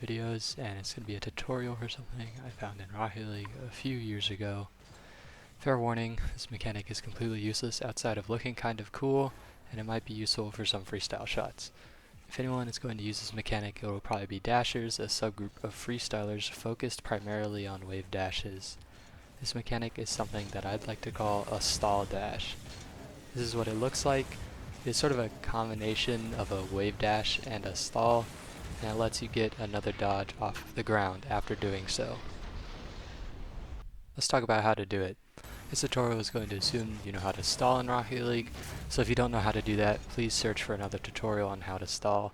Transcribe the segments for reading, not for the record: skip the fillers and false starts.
videos, and it's going to be a tutorial for something I found in Rocket League a few years ago. Fair warning, this mechanic is completely useless outside of looking kind of cool, and it might be useful for some freestyle shots. If anyone is going to use this mechanic, it will probably be dashers, a subgroup of freestylers focused primarily on wave dashes. This mechanic is something that I'd like to call a stall dash. This is what it looks like. It's sort of a combination of a wave dash and a stall, and it lets you get another dodge off the ground after doing so. Let's talk about how to do it. This tutorial is going to assume you know how to stall in Rocket League, so if you don't know how to do that, please search for another tutorial on how to stall.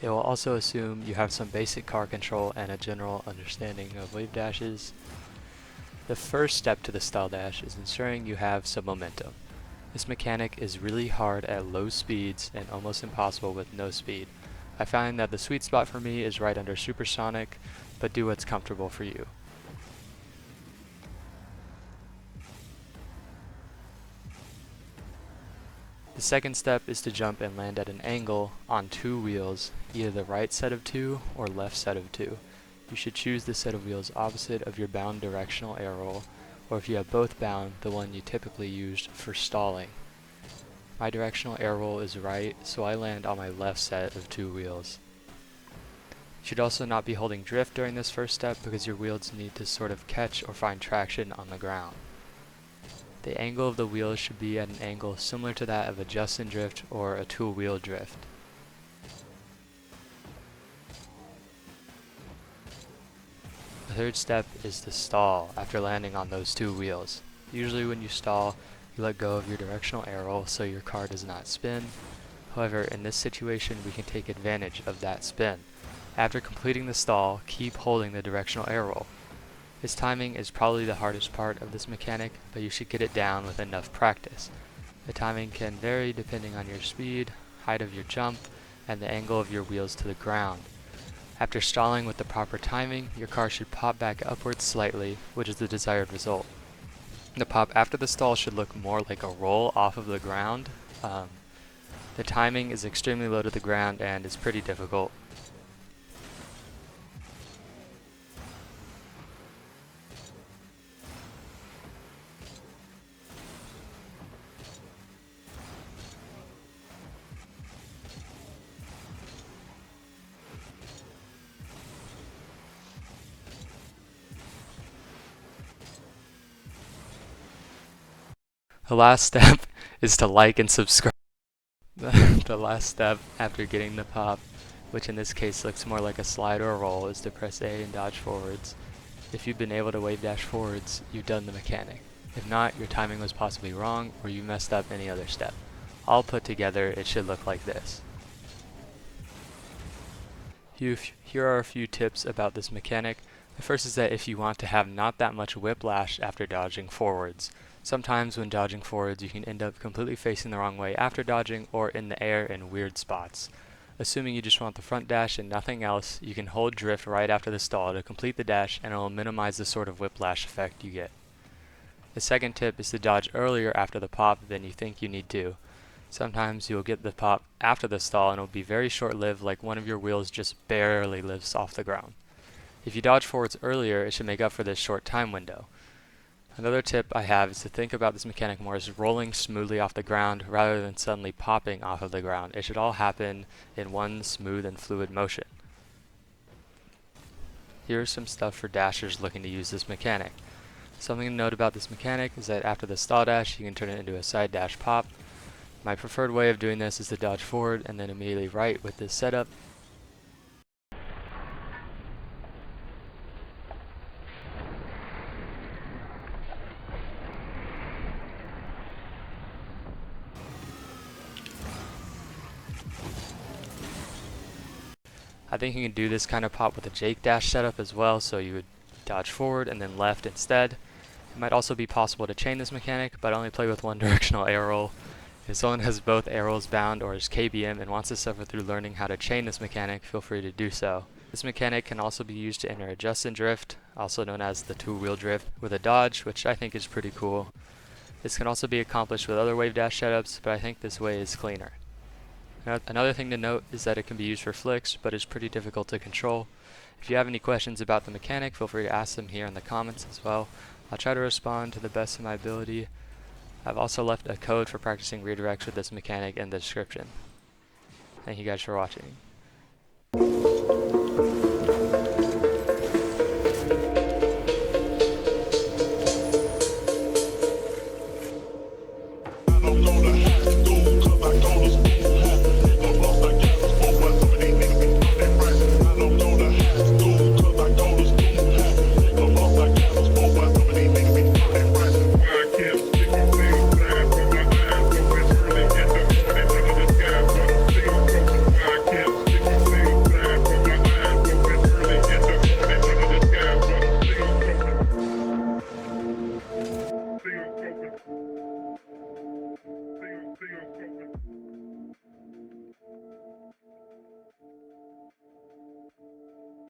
It will also assume you have some basic car control and a general understanding of wave dashes. The first step to the stall dash is ensuring you have some momentum. This mechanic is really hard at low speeds and almost impossible with no speed. I find that the sweet spot for me is right under supersonic, but do what's comfortable for you. The second step is to jump and land at an angle on two wheels, either the right set of two or left set of two. You should choose the set of wheels opposite of your bound directional air roll, or if you have both bound, the one you typically used for stalling. My directional air roll is right, so I land on my left set of two wheels. You should also not be holding drift during this first step because your wheels need to sort of catch or find traction on the ground. The angle of the wheels should be at an angle similar to that of a just-in drift or a two-wheel drift. The third step is to stall after landing on those two wheels. Usually when you stall, you let go of your directional air roll so your car does not spin. However, in this situation we can take advantage of that spin. After completing the stall, keep holding the directional air roll. This timing is probably the hardest part of this mechanic, but you should get it down with enough practice. The timing can vary depending on your speed, height of your jump, and the angle of your wheels to the ground. After stalling with the proper timing, your car should pop back upwards slightly, which is the desired result. The pop after the stall should look more like a roll off of the ground. The timing is extremely low to the ground and is pretty difficult. The last step is to like and subscribe. The last step after getting the pop, which in this case looks more like a slide or a roll, is to press A and dodge forwards. If you've been able to wave dash forwards, you've done the mechanic. If not, your timing was possibly wrong or you messed up any other step. All put together, it should look like this. Here are a few tips about this mechanic. The first is that if you want to have not that much whiplash after dodging forwards. Sometimes when dodging forwards you can end up completely facing the wrong way after dodging or in the air in weird spots. Assuming you just want the front dash and nothing else, you can hold drift right after the stall to complete the dash and it will minimize the sort of whiplash effect you get. The second tip is to dodge earlier after the pop than you think you need to. Sometimes you'll get the pop after the stall and it will be very short-lived, like one of your wheels just barely lifts off the ground. If you dodge forwards earlier, it should make up for this short time window. Another tip I have is to think about this mechanic more as rolling smoothly off the ground rather than suddenly popping off of the ground. It should all happen in one smooth and fluid motion. Here's some stuff for dashers looking to use this mechanic. Something to note about this mechanic is that after the stall dash, you can turn it into a side dash pop. My preferred way of doing this is to dodge forward and then immediately right with this setup. I think you can do this kind of pop with a Jake dash setup as well, so you would dodge forward and then left instead. It might also be possible to chain this mechanic, but I only play with one directional air roll. If someone has both air rolls bound or is KBM and wants to suffer through learning how to chain this mechanic, feel free to do so. This mechanic can also be used to enter a just-in drift, also known as the two-wheel drift, with a dodge, which I think is pretty cool. This can also be accomplished with other wave dash setups, but I think this way is cleaner. Another thing to note is that it can be used for flicks, but is pretty difficult to control. If you have any questions about the mechanic, feel free to ask them here in the comments as well. I'll try to respond to the best of my ability. I've also left a code for practicing redirects with this mechanic in the description. Thank you guys for watching.